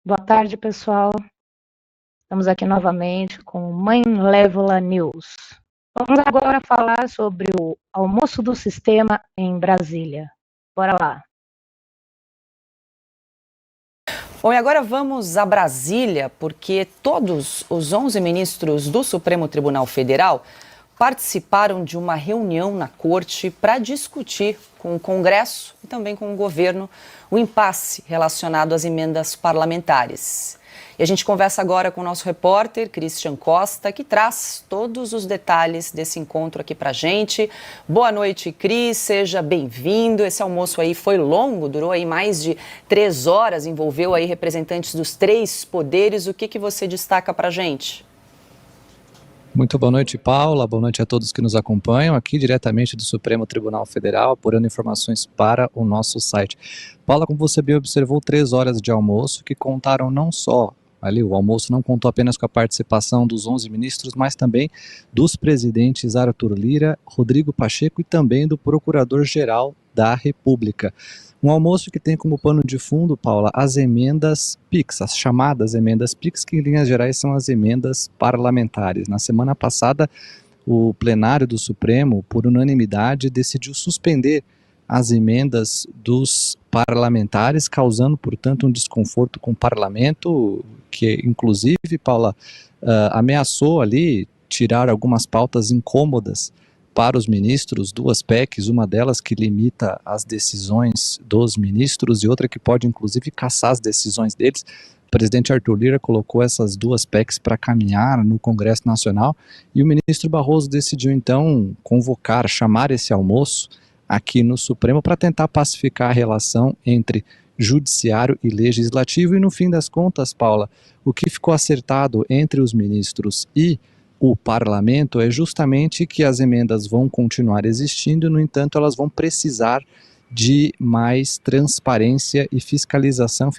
Boa tarde, pessoal. Estamos aqui novamente com o Mãe Lévola News. Vamos agora falar sobre o almoço do sistema em Brasília. Bora lá. Bom, e agora vamos a Brasília, porque todos os 11 ministros do Supremo Tribunal Federal participaram de uma reunião na Corte para discutir com o Congresso e também com o governo o impasse relacionado às emendas parlamentares. E a gente conversa agora com o nosso repórter, Christian Costa, que traz todos os detalhes desse encontro aqui pra gente. Boa noite, Cris, seja bem-vindo. Esse almoço aí foi longo, durou aí mais de 3 horas, envolveu aí representantes dos 3 poderes. O que você destaca pra gente? Muito boa noite, Paula. Boa noite a todos que nos acompanham aqui diretamente do Supremo Tribunal Federal, apurando informações para o nosso site. Paula, como você bem observou, 3 horas de almoço que contaram não só ali, o almoço não contou apenas com a participação dos 11 ministros, mas também dos presidentes Arthur Lira, Rodrigo Pacheco e também do Procurador-Geral da República. Um almoço que tem como pano de fundo, Paula, as emendas PIX, as chamadas emendas PIX, que em linhas gerais são as emendas parlamentares. Na semana passada, o plenário do Supremo, por unanimidade, decidiu suspender as emendas dos parlamentares, causando, portanto, um desconforto com o parlamento, que inclusive, Paula, ameaçou ali tirar algumas pautas incômodas para os ministros, 2 PECs, uma delas que limita as decisões dos ministros e outra que pode inclusive cassar as decisões deles. O presidente Arthur Lira colocou essas 2 PECs para caminhar no Congresso Nacional e o ministro Barroso decidiu então chamar esse almoço aqui no Supremo para tentar pacificar a relação entre judiciário e legislativo e no fim das contas, Paula, o que ficou acertado entre os ministros e o parlamento é justamente que as emendas vão continuar existindo, no entanto elas vão precisar de mais transparência e fiscalização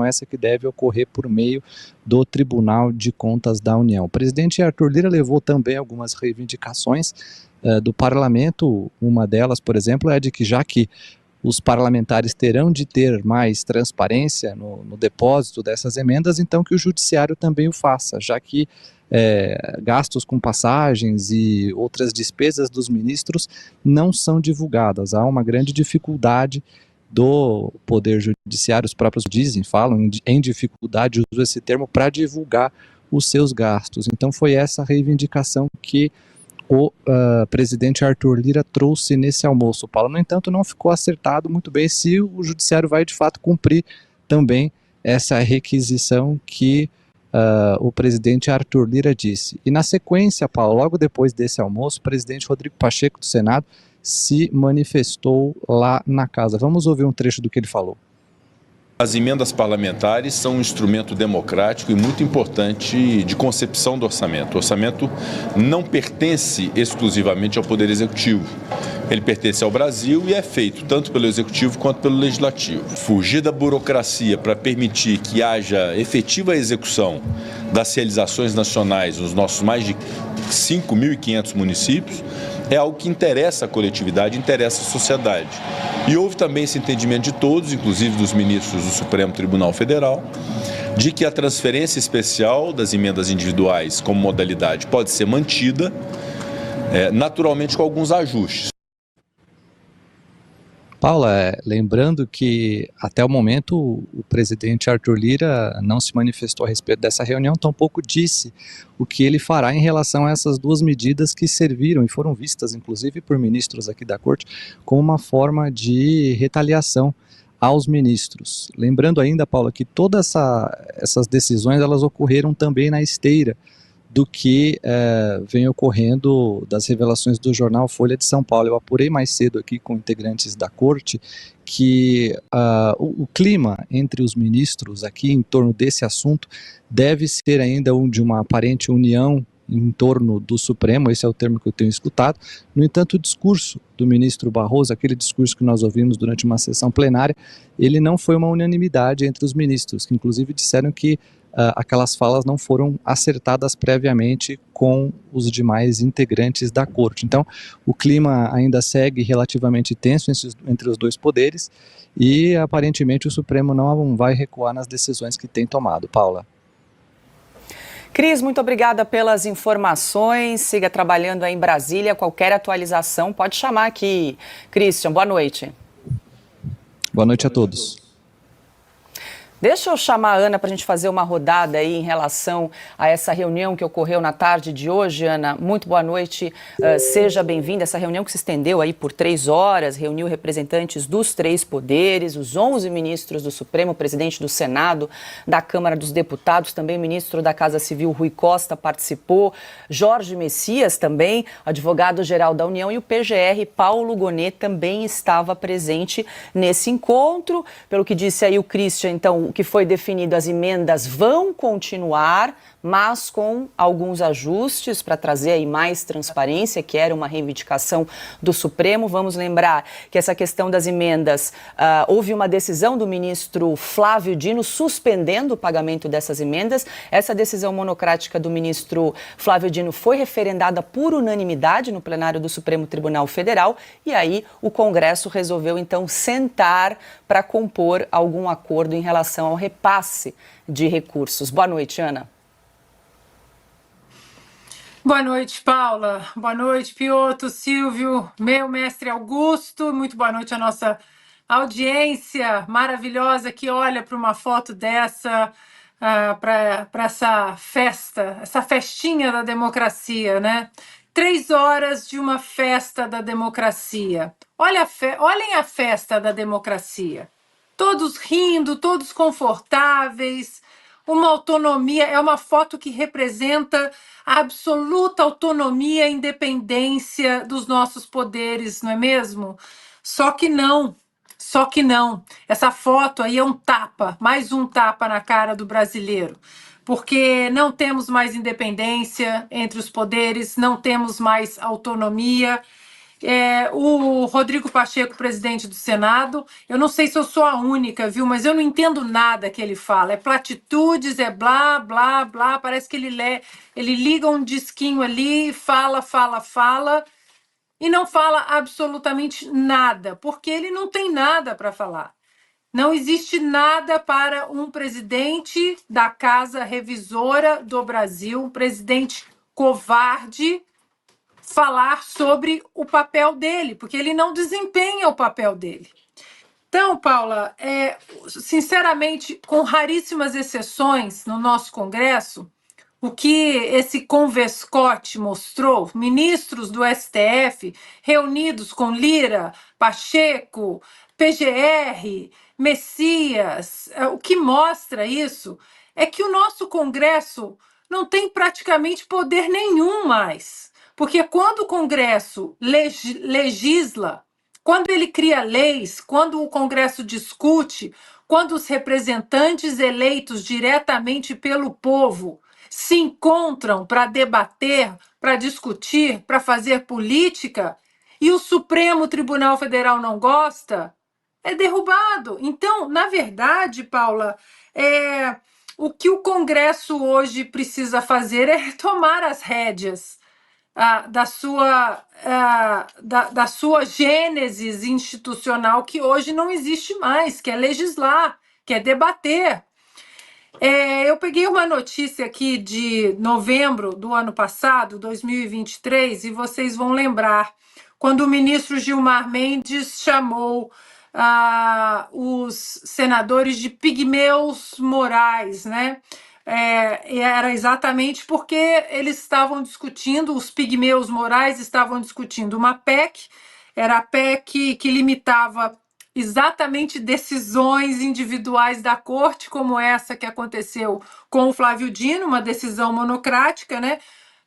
essa que deve ocorrer por meio do Tribunal de Contas da União. O presidente Arthur Lira levou também algumas reivindicações do parlamento, uma delas, por exemplo, é de que já que os parlamentares terão de ter mais transparência no depósito dessas emendas, então que o judiciário também o faça, já que gastos com passagens e outras despesas dos ministros não são divulgadas. Há uma grande dificuldade do Poder Judiciário, os próprios falam em dificuldade, uso esse termo, para divulgar os seus gastos. Então foi essa reivindicação que o presidente Arthur Lira trouxe nesse almoço, Paulo. No entanto, não ficou acertado muito bem se o judiciário vai de fato cumprir também essa requisição que o presidente Arthur Lira disse. E na sequência, Paulo, logo depois desse almoço, o presidente Rodrigo Pacheco do Senado se manifestou lá na casa. Vamos ouvir um trecho do que ele falou. As emendas parlamentares são um instrumento democrático e muito importante de concepção do orçamento. O orçamento não pertence exclusivamente ao Poder Executivo. Ele pertence ao Brasil e é feito tanto pelo Executivo quanto pelo Legislativo. Fugir da burocracia para permitir que haja efetiva execução das realizações nacionais nos nossos mais de 5.500 municípios é algo que interessa a coletividade, interessa a sociedade. E houve também esse entendimento de todos, inclusive dos ministros do Supremo Tribunal Federal, de que a transferência especial das emendas individuais como modalidade pode ser mantida, naturalmente com alguns ajustes. Paula, lembrando que até o momento o presidente Arthur Lira não se manifestou a respeito dessa reunião, tampouco disse o que ele fará em relação a essas 2 medidas que serviram e foram vistas inclusive por ministros aqui da corte como uma forma de retaliação aos ministros. Lembrando ainda, Paula, que todas essas decisões elas ocorreram também na esteira do que vem ocorrendo das revelações do jornal Folha de São Paulo. Eu apurei mais cedo aqui com integrantes da corte que o clima entre os ministros aqui em torno desse assunto deve ser ainda de uma aparente união em torno do Supremo, esse é o termo que eu tenho escutado. No entanto, o discurso do ministro Barroso, aquele discurso que nós ouvimos durante uma sessão plenária, ele não foi uma unanimidade entre os ministros, que inclusive disseram que aquelas falas não foram acertadas previamente com os demais integrantes da corte. Então, o clima ainda segue relativamente tenso entre os dois poderes e, aparentemente, o Supremo não vai recuar nas decisões que tem tomado. Paula. Cris, muito obrigada pelas informações. Siga trabalhando aí em Brasília. Qualquer atualização, pode chamar aqui. Christian, boa noite. Boa noite a todos. Deixa eu chamar a Ana para a gente fazer uma rodada aí em relação a essa reunião que ocorreu na tarde de hoje. Ana, muito boa noite, seja bem-vinda. Essa reunião que se estendeu aí por 3 horas, reuniu representantes dos 3 poderes, os 11 ministros do Supremo, o presidente do Senado, da Câmara dos Deputados, também o ministro da Casa Civil, Rui Costa, participou, Jorge Messias também, advogado-geral da União, e o PGR, Paulo Gonet, também estava presente nesse encontro. Pelo que disse aí o Christian, então, o que foi definido, as emendas vão continuar, mas com alguns ajustes para trazer aí mais transparência, que era uma reivindicação do Supremo. Vamos lembrar que essa questão das emendas, houve uma decisão do ministro Flávio Dino suspendendo o pagamento dessas emendas. Essa decisão monocrática do ministro Flávio Dino foi referendada por unanimidade no plenário do Supremo Tribunal Federal, e aí o Congresso resolveu então sentar para compor algum acordo em relação ao repasse de recursos. Boa noite, Ana. Boa noite, Paula. Boa noite, Piotr, Silvio, meu mestre Augusto. Muito boa noite à nossa audiência maravilhosa que olha para uma foto dessa, para essa festa, essa festinha da democracia, né? 3 horas de uma festa da democracia. Olhem a festa da democracia. Todos rindo, todos confortáveis, uma autonomia, é uma foto que representa a absoluta autonomia e independência dos nossos poderes, não é mesmo? Só que não. Essa foto aí é um tapa, mais um tapa na cara do brasileiro, porque não temos mais independência entre os poderes, não temos mais autonomia. O Rodrigo Pacheco, presidente do Senado, eu não sei se eu sou a única, viu, mas eu não entendo nada que ele fala, é platitudes, é blá, blá, blá, parece que ele liga um disquinho ali, fala, e não fala absolutamente nada, porque ele não tem nada para falar. Não existe nada para um presidente da Casa Revisora do Brasil, um presidente covarde, falar sobre o papel dele, porque ele não desempenha o papel dele. Então, Paula, sinceramente, com raríssimas exceções no nosso Congresso, o que esse convescote mostrou, ministros do STF reunidos com Lira, Pacheco, PGR, Messias, o que mostra isso é que o nosso Congresso não tem praticamente poder nenhum mais. Porque quando o Congresso legisla, quando ele cria leis, quando o Congresso discute, quando os representantes eleitos diretamente pelo povo se encontram para debater, para discutir, para fazer política, e o Supremo Tribunal Federal não gosta, é derrubado. Então, na verdade, Paula, o que o Congresso hoje precisa fazer é tomar as rédeas da sua gênesis institucional, que hoje não existe mais, que é legislar, que é debater. Eu peguei uma notícia aqui de novembro do ano passado, 2023, e vocês vão lembrar, quando o ministro Gilmar Mendes chamou os senadores de pigmeus morais, né? E era exatamente porque eles estavam discutindo, os pigmeus morais estavam discutindo uma PEC, era a PEC que limitava exatamente decisões individuais da corte, como essa que aconteceu com o Flávio Dino, uma decisão monocrática, né,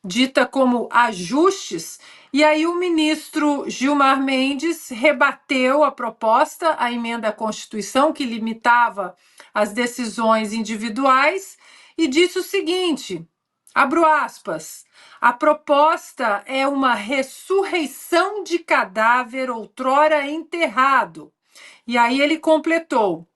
dita como ajustes. E aí o ministro Gilmar Mendes rebateu a proposta, a emenda à Constituição, que limitava as decisões individuais, e disse o seguinte: Abro aspas. A proposta é uma ressurreição de cadáver outrora enterrado. E aí ele completou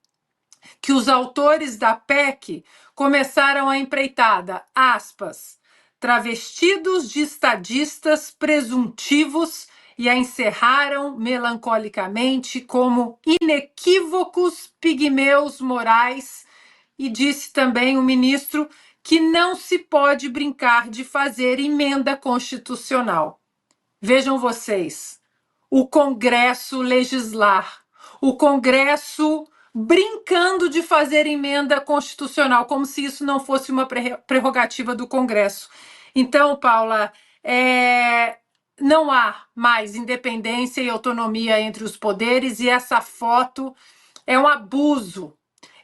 que os autores da PEC começaram a empreitada, aspas, travestidos de estadistas presuntivos e a encerraram melancolicamente como inequívocos pigmeus morais, e disse também o ministro que não se pode brincar de fazer emenda constitucional. Vejam vocês, o Congresso legislar, o Congresso brincando de fazer emenda constitucional, como se isso não fosse uma prerrogativa do Congresso. Então, Paula, não há mais independência e autonomia entre os poderes, e essa foto é um abuso.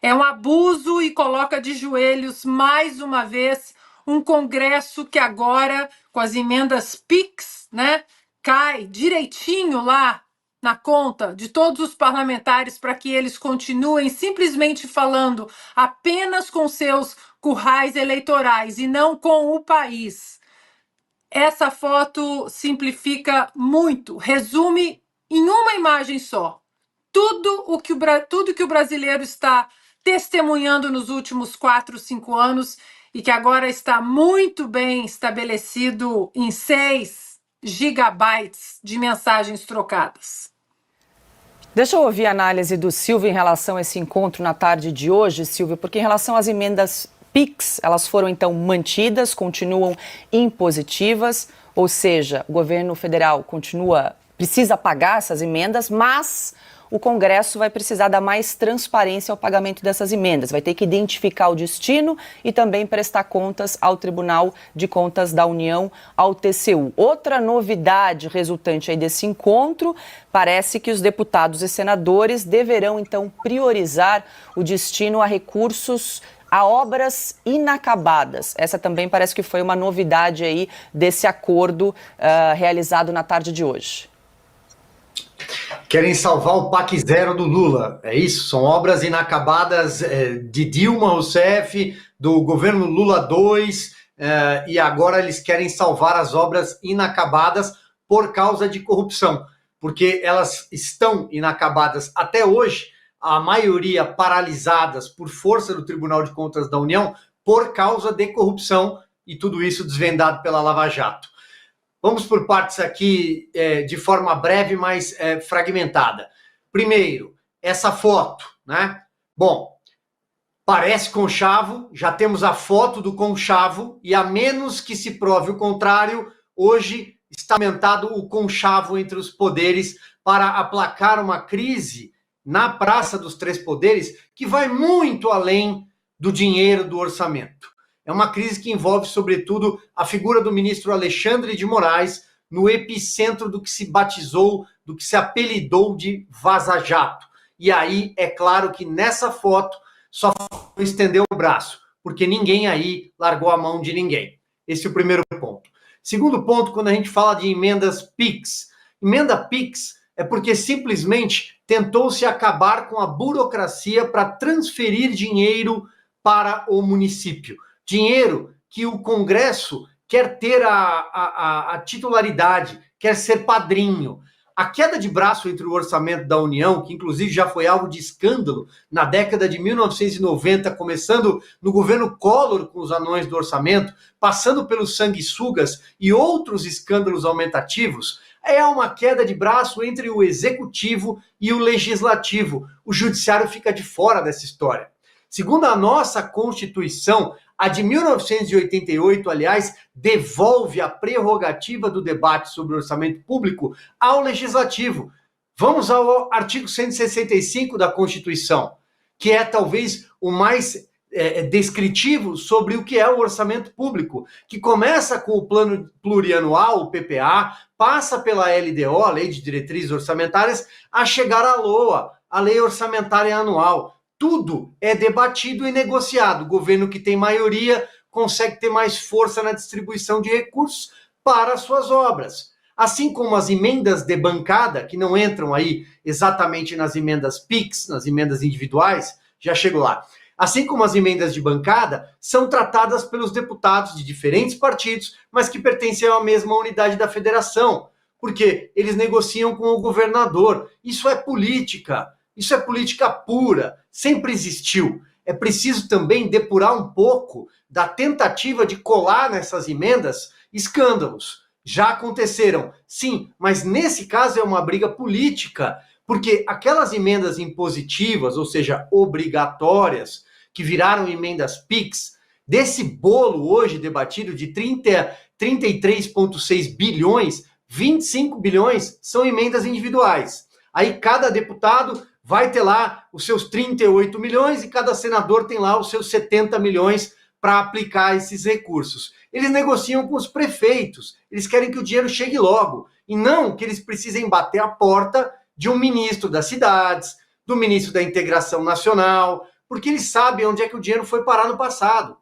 É um abuso e coloca de joelhos, mais uma vez, um Congresso que agora, com as emendas PIX, né, cai direitinho lá na conta de todos os parlamentares para que eles continuem simplesmente falando apenas com seus currais eleitorais e não com o país. Essa foto simplifica muito, resume em uma imagem só tudo que o brasileiro está testemunhando nos últimos 4, 5 anos e que agora está muito bem estabelecido em 6 gigabytes de mensagens trocadas. Deixa eu ouvir a análise do Silvio em relação a esse encontro na tarde de hoje, Silvio, porque em relação às emendas PIX, elas foram então mantidas, continuam impositivas, ou seja, o governo federal precisa pagar essas emendas, mas o Congresso vai precisar dar mais transparência ao pagamento dessas emendas, vai ter que identificar o destino e também prestar contas ao Tribunal de Contas da União, ao TCU. Outra novidade resultante aí desse encontro, parece que os deputados e senadores deverão então priorizar o destino a recursos a obras inacabadas. Essa também parece que foi uma novidade aí desse acordo realizado na tarde de hoje. Querem salvar o PAC zero do Lula, é isso? São obras inacabadas de Dilma Rousseff, do governo Lula 2, e agora eles querem salvar as obras inacabadas por causa de corrupção, porque elas estão inacabadas até hoje, a maioria paralisadas por força do Tribunal de Contas da União por causa de corrupção, e tudo isso desvendado pela Lava Jato. Vamos por partes aqui de forma breve, mas fragmentada. Primeiro, essa foto, né? Bom, parece conchavo, já temos a foto do conchavo, e a menos que se prove o contrário, hoje está aumentado o conchavo entre os poderes para aplacar uma crise na Praça dos Três Poderes que vai muito além do dinheiro do orçamento. É uma crise que envolve, sobretudo, a figura do ministro Alexandre de Moraes no epicentro do que se batizou, do que se apelidou de Vaza Jato. E aí, é claro que nessa foto só estendeu o braço, porque ninguém aí largou a mão de ninguém. Esse é o primeiro ponto. Segundo ponto, quando a gente fala de emendas PIX. Emenda PIX é porque simplesmente tentou-se acabar com a burocracia para transferir dinheiro para o município. Dinheiro que o Congresso quer ter a titularidade, quer ser padrinho. A queda de braço entre o orçamento da União, que inclusive já foi alvo de escândalo na década de 1990, começando no governo Collor com os anões do orçamento, passando pelos sanguessugas e outros escândalos aumentativos, é uma queda de braço entre o executivo e o legislativo. O judiciário fica de fora dessa história. Segundo a nossa Constituição, a de 1988, aliás, devolve a prerrogativa do debate sobre o orçamento público ao legislativo. Vamos ao artigo 165 da Constituição, que é talvez o mais descritivo sobre o que é o orçamento público, que começa com o plano plurianual, o PPA, passa pela LDO, a Lei de Diretrizes Orçamentárias, a chegar à LOA, a Lei Orçamentária Anual. Tudo é debatido e negociado. O governo que tem maioria consegue ter mais força na distribuição de recursos para as suas obras. Assim como as emendas de bancada, que não entram aí exatamente nas emendas PIX, nas emendas individuais, já chego lá. assim como as emendas de bancada, são tratadas pelos deputados de diferentes partidos, mas que pertencem à mesma unidade da federação, porque eles negociam com o governador. Isso é política pura, sempre existiu. É preciso também depurar um pouco da tentativa de colar nessas emendas escândalos. Já aconteceram, sim, mas nesse caso é uma briga política, porque aquelas emendas impositivas, ou seja, obrigatórias, que viraram emendas PIX, desse bolo hoje debatido de 33,6 bilhões, 25 bilhões são emendas individuais. Aí cada deputado vai ter lá os seus 38 milhões e cada senador tem lá os seus 70 milhões para aplicar esses recursos. Eles negociam com os prefeitos, eles querem que o dinheiro chegue logo, e não que eles precisem bater a porta de um ministro das cidades, do ministro da integração nacional, porque eles sabem onde é que o dinheiro foi parar no passado.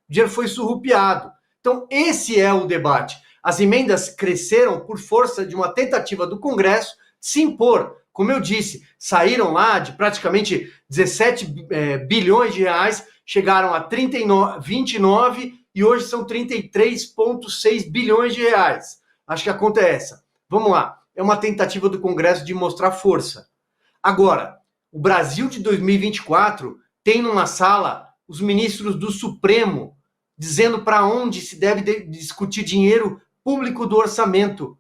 O dinheiro foi surrupiado. Então, esse é o debate. As emendas cresceram por força de uma tentativa do Congresso de se impor. Como eu disse, saíram lá de praticamente 17 bilhões de reais, chegaram a 29 e hoje são 33,6 bilhões de reais. Acho que a conta é essa. Vamos lá. É uma tentativa do Congresso de mostrar força. Agora, o Brasil de 2024 tem numa sala os ministros do Supremo dizendo para onde se deve discutir dinheiro público do orçamento.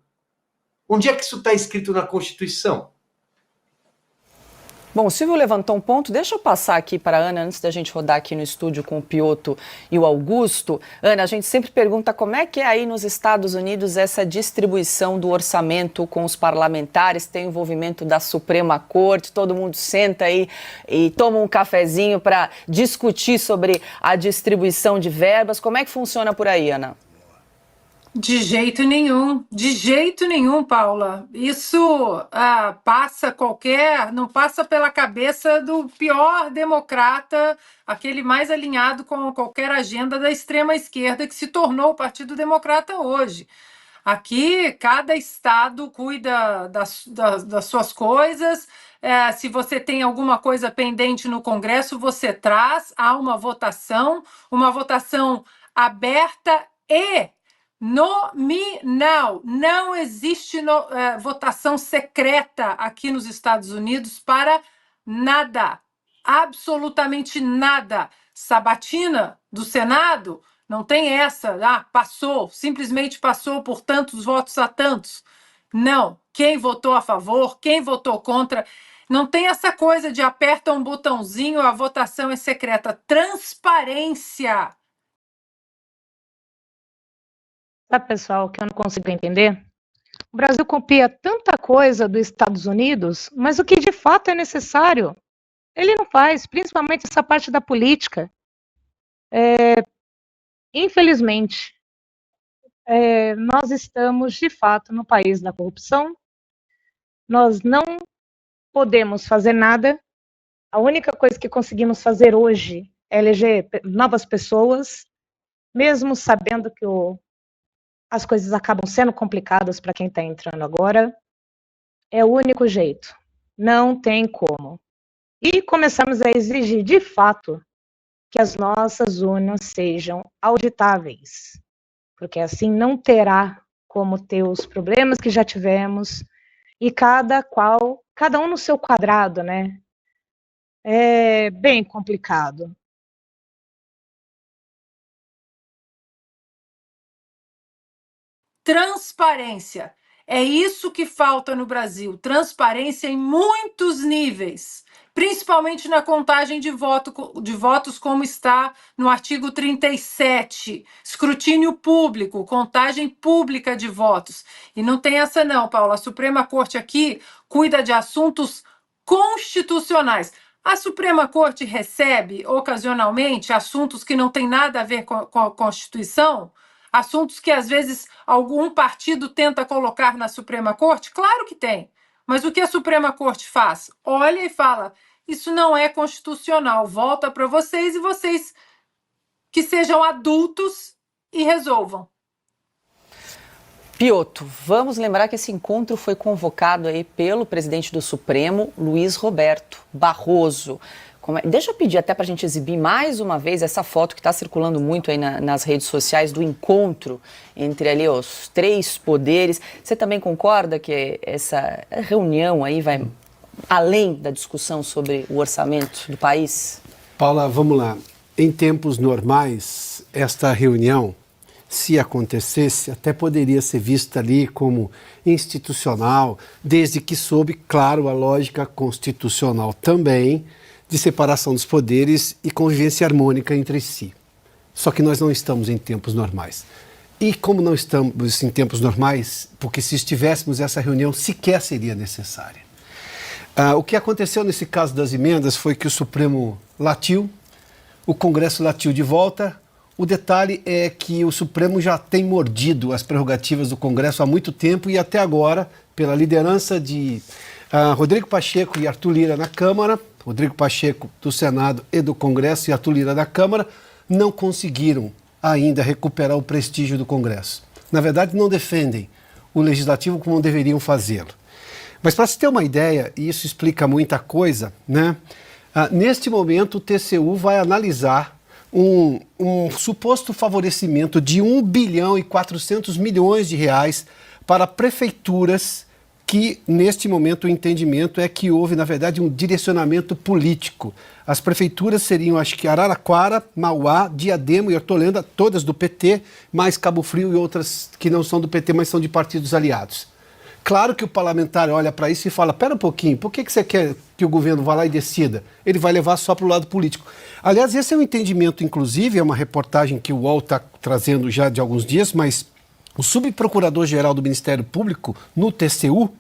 Onde é que isso está escrito na Constituição? Bom, o Silvio levantou um ponto, deixa eu passar aqui para a Ana, antes da gente rodar aqui no estúdio com o Piotr e o Augusto. Ana, a gente sempre pergunta como é que é aí nos Estados Unidos essa distribuição do orçamento com os parlamentares, tem o envolvimento da Suprema Corte, todo mundo senta aí e toma um cafezinho para discutir sobre a distribuição de verbas. Como é que funciona por aí, Ana? De jeito nenhum, Paula. Isso não passa pela cabeça do pior democrata, aquele mais alinhado com qualquer agenda da extrema esquerda que se tornou o Partido Democrata hoje. Aqui, cada estado cuida das suas coisas. Se você tem alguma coisa pendente no Congresso, você traz. Há uma votação aberta e nominal. Não existe votação secreta aqui nos Estados Unidos para nada, absolutamente nada. Sabatina do Senado, não tem essa, simplesmente passou por tantos votos a tantos. Não, quem votou a favor, quem votou contra, não tem essa coisa de aperta um botãozinho, a votação é secreta. Transparência. Sabe, pessoal, que eu não consigo entender? O Brasil copia tanta coisa dos Estados Unidos, mas o que de fato é necessário, ele não faz, principalmente essa parte da política. Infelizmente, nós estamos, de fato, no país da corrupção. Nós não podemos fazer nada. A única coisa que conseguimos fazer hoje é eleger novas pessoas, mesmo sabendo que as coisas acabam sendo complicadas para quem está entrando agora. É o único jeito. Não tem como. E começamos a exigir, de fato, que as nossas urnas sejam auditáveis, porque assim não terá como ter os problemas que já tivemos, e cada um no seu quadrado, né? É bem complicado. Transparência. É isso que falta no Brasil. Transparência em muitos níveis, principalmente na contagem de votos, como está no artigo 37. Escrutínio público, contagem pública de votos. E não tem essa não, Paula. A Suprema Corte aqui cuida de assuntos constitucionais. A Suprema Corte recebe, ocasionalmente, assuntos que não têm nada a ver com a Constituição, assuntos que, às vezes, algum partido tenta colocar na Suprema Corte? Claro que tem. Mas o que a Suprema Corte faz? Olha e fala, isso não é constitucional, volta para vocês e vocês que sejam adultos e resolvam. Piotr, vamos lembrar que esse encontro foi convocado aí pelo presidente do Supremo, Luiz Roberto Barroso. Deixa eu pedir até para a gente exibir mais uma vez essa foto que está circulando muito aí nas redes sociais do encontro entre ali os três poderes. Você também concorda que essa reunião aí vai além da discussão sobre o orçamento do país? Paula, vamos lá. Em tempos normais, esta reunião, se acontecesse, até poderia ser vista ali como institucional, desde que sob, claro, a lógica constitucional também, de separação dos poderes e convivência harmônica entre si. Só que nós não estamos em tempos normais. E como não estamos em tempos normais, porque se estivéssemos, essa reunião sequer seria necessária. O que aconteceu nesse caso das emendas foi que o Supremo latiu, o Congresso latiu de volta. O detalhe é que o Supremo já tem mordido as prerrogativas do Congresso há muito tempo e até agora, pela liderança de Rodrigo Pacheco e Arthur Lira na Câmara, Rodrigo Pacheco do Senado e do Congresso e Arthur Lira da Câmara, não conseguiram ainda recuperar o prestígio do Congresso. Na verdade, não defendem o Legislativo como deveriam fazê-lo. Mas para se ter uma ideia, e isso explica muita coisa, né? Neste momento o TCU vai analisar um suposto favorecimento de 1 bilhão e 400 milhões de reais para prefeituras que, neste momento, o entendimento é que houve, na verdade, um direcionamento político. As prefeituras seriam, acho que Araraquara, Mauá, Diadema e Hortolândia, todas do PT, mais Cabo Frio e outras que não são do PT, mas são de partidos aliados. Claro que o parlamentar olha para isso e fala, pera um pouquinho, por que você quer que o governo vá lá e decida? Ele vai levar só para o lado político. Aliás, esse é um entendimento, inclusive, é uma reportagem que o UOL está trazendo já de alguns dias, mas o subprocurador-geral do Ministério Público, no TCU,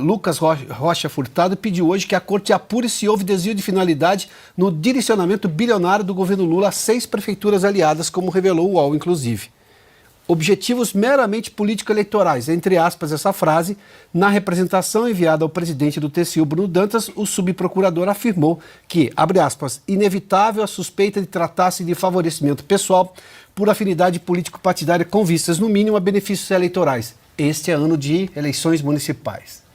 Lucas Rocha Furtado, pediu hoje que a Corte apure se houve desvio de finalidade no direcionamento bilionário do governo Lula a 6 prefeituras aliadas, como revelou o UOL, inclusive. Objetivos meramente político-eleitorais, entre aspas essa frase, na representação enviada ao presidente do TCU, Bruno Dantas, o subprocurador afirmou que, abre aspas, inevitável a suspeita de tratar-se de favorecimento pessoal por afinidade político-partidária com vistas, no mínimo, a benefícios eleitorais. Este é ano de eleições municipais.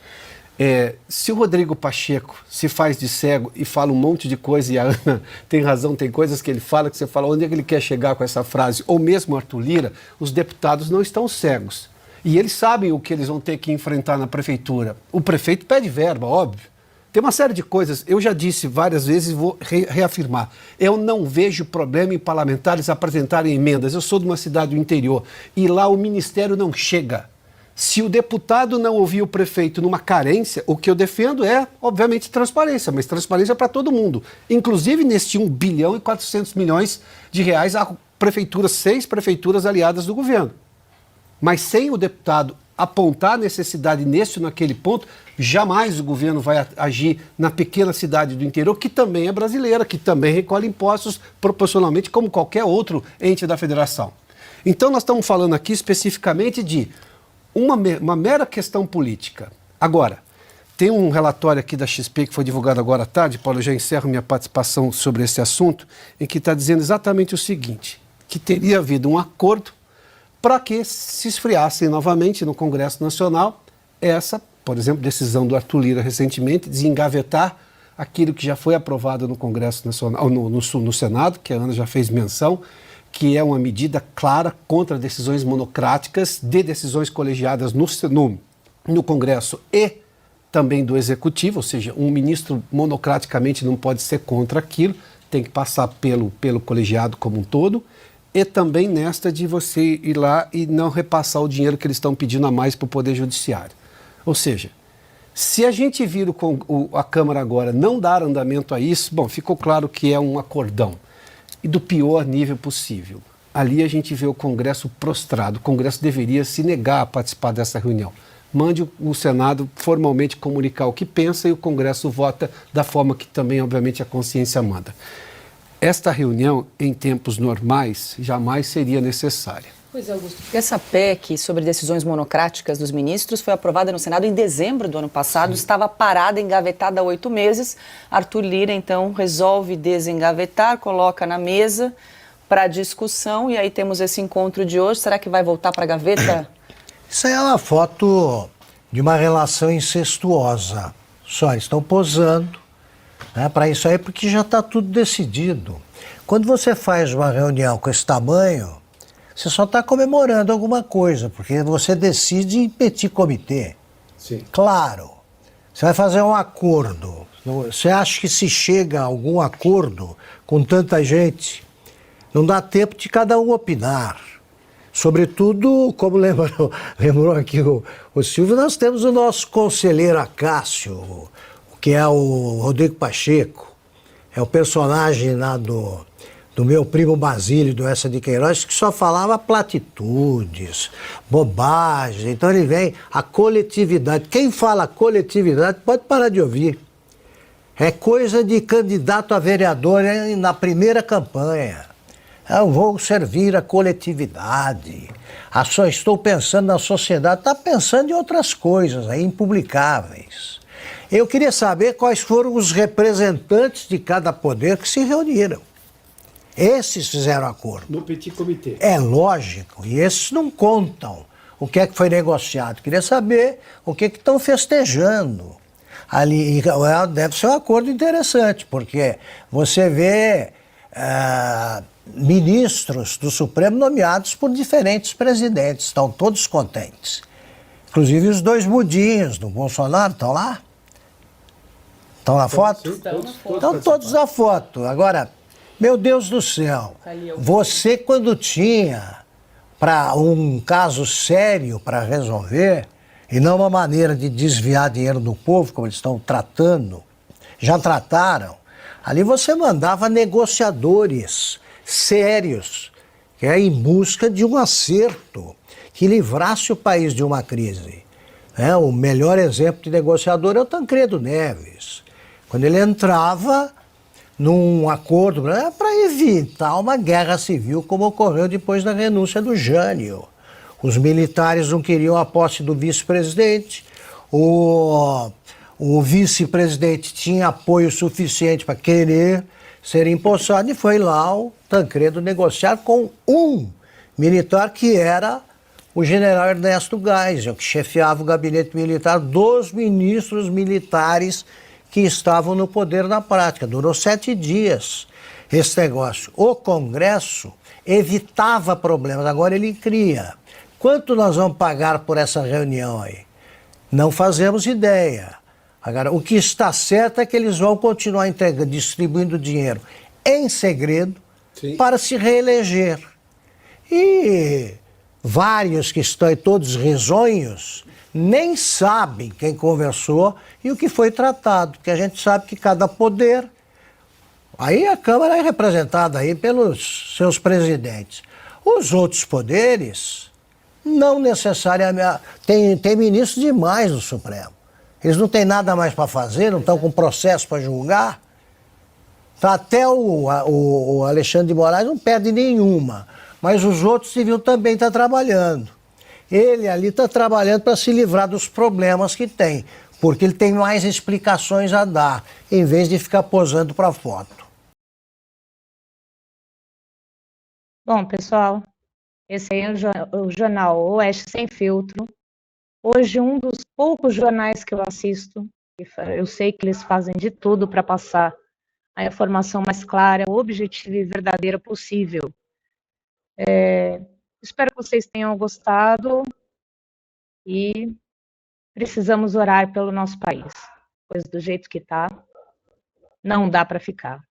Se o Rodrigo Pacheco se faz de cego e fala um monte de coisa, e a Ana tem razão, tem coisas que ele fala, que você fala onde é que ele quer chegar com essa frase, ou mesmo Arthur Lira, os deputados não estão cegos. E eles sabem o que eles vão ter que enfrentar na prefeitura. O prefeito pede verba, óbvio. Tem uma série de coisas, eu já disse várias vezes e vou reafirmar. Eu não vejo problema em parlamentares apresentarem emendas. Eu sou de uma cidade do interior e lá o ministério não chega. Se o deputado não ouvir o prefeito numa carência, o que eu defendo é, obviamente, transparência, mas transparência para todo mundo. Inclusive, neste 1 bilhão e 400 milhões de reais a prefeituras, 6 prefeituras aliadas do governo. Mas sem o deputado apontar a necessidade neste ou naquele ponto, jamais o governo vai agir na pequena cidade do interior, que também é brasileira, que também recolhe impostos proporcionalmente como qualquer outro ente da federação. Então, nós estamos falando aqui especificamente de uma mera questão política. Agora, tem um relatório aqui da XP que foi divulgado agora à tarde, Paulo, eu já encerro minha participação sobre esse assunto, em que está dizendo exatamente o seguinte, que teria havido um acordo para que se esfriassem novamente no Congresso Nacional essa, por exemplo, decisão do Arthur Lira recentemente de engavetar aquilo que já foi aprovado no Congresso Nacional, no Senado, que a Ana já fez menção, que é uma medida clara contra decisões monocráticas, de decisões colegiadas no Congresso e também do Executivo, ou seja, um ministro monocraticamente não pode ser contra aquilo, tem que passar pelo colegiado como um todo, e também nesta de você ir lá e não repassar o dinheiro que eles estão pedindo a mais para o Poder Judiciário. Ou seja, se a gente vir a Câmara agora não dar andamento a isso, bom, ficou claro que é um acordão. E do pior nível possível. Ali a gente vê o Congresso prostrado. O Congresso deveria se negar a participar dessa reunião. Mande o Senado formalmente comunicar o que pensa e o Congresso vota da forma que também, obviamente, a consciência manda. Esta reunião, em tempos normais, jamais seria necessária. Pois é, Augusto. Essa PEC sobre decisões monocráticas dos ministros foi aprovada no Senado em dezembro do ano passado, sim. Estava parada, engavetada há 8 meses. Arthur Lira, então, resolve desengavetar, coloca na mesa para discussão e aí temos esse encontro de hoje. Será que vai voltar para a gaveta? Isso é uma foto de uma relação incestuosa. Só estão posando né, para isso aí, porque já está tudo decidido. Quando você faz uma reunião com esse tamanho, você só está comemorando alguma coisa, porque você decide em petit comité. Sim. Claro, você vai fazer um acordo. Você acha que se chega a algum acordo com tanta gente, não dá tempo de cada um opinar. Sobretudo, como lembrou aqui o Silvio, nós temos o nosso conselheiro Acácio, que é o Rodrigo Pacheco, é o personagem lá do meu primo Basílio, do Essa de Queiroz, que só falava platitudes, bobagens. Então ele vem, a coletividade. Quem fala coletividade pode parar de ouvir. É coisa de candidato a vereador na primeira campanha. Eu vou servir a coletividade. Estou pensando na sociedade. Está pensando em outras coisas aí, impublicáveis. Eu queria saber quais foram os representantes de cada poder que se reuniram. Esses fizeram acordo. No petit comité. É lógico, e esses não contam o que é que foi negociado. Queria saber o que estão festejando. Ali deve ser um acordo interessante, porque você vê ministros do Supremo nomeados por diferentes presidentes, estão todos contentes. Inclusive os dois mudinhos do Bolsonaro estão lá? Estão na foto? Estão todos na foto. Agora, meu Deus do céu, você quando tinha para um caso sério para resolver, e não uma maneira de desviar dinheiro do povo, como eles estão tratando, já trataram, ali você mandava negociadores sérios, que é em busca de um acerto, que livrasse o país de uma crise. O melhor exemplo de negociador é o Tancredo Neves. Quando ele entrava num acordo para evitar uma guerra civil, como ocorreu depois da renúncia do Jânio. Os militares não queriam a posse do vice-presidente, o vice-presidente tinha apoio suficiente para querer ser empossado, e foi lá o Tancredo negociar com um militar que era o general Ernesto Geisel, que chefiava o gabinete militar dos ministros militares que estavam no poder na prática. Durou 7 dias esse negócio. O Congresso evitava problemas, agora ele cria. Quanto nós vamos pagar por essa reunião aí? Não fazemos ideia. Agora, o que está certo é que eles vão continuar distribuindo dinheiro em segredo. Sim. Para se reeleger. E vários que estão aí todos risonhos nem sabem quem conversou e o que foi tratado, porque a gente sabe que cada poder, aí a Câmara é representada aí pelos seus presidentes. Os outros poderes, não necessariamente, tem ministros demais no Supremo. Eles não têm nada mais para fazer, não estão com processo para julgar. Até o Alexandre de Moraes não perde nenhuma, mas os outros civis também estão trabalhando. Ele ali está trabalhando para se livrar dos problemas que tem, porque ele tem mais explicações a dar, em vez de ficar posando para foto. Bom, pessoal, esse aí é o jornal Oeste Sem Filtro. Hoje, um dos poucos jornais que eu assisto, eu sei que eles fazem de tudo para passar a informação mais clara, objetiva e verdadeira possível. Espero que vocês tenham gostado e precisamos orar pelo nosso país, pois do jeito que está, não dá para ficar.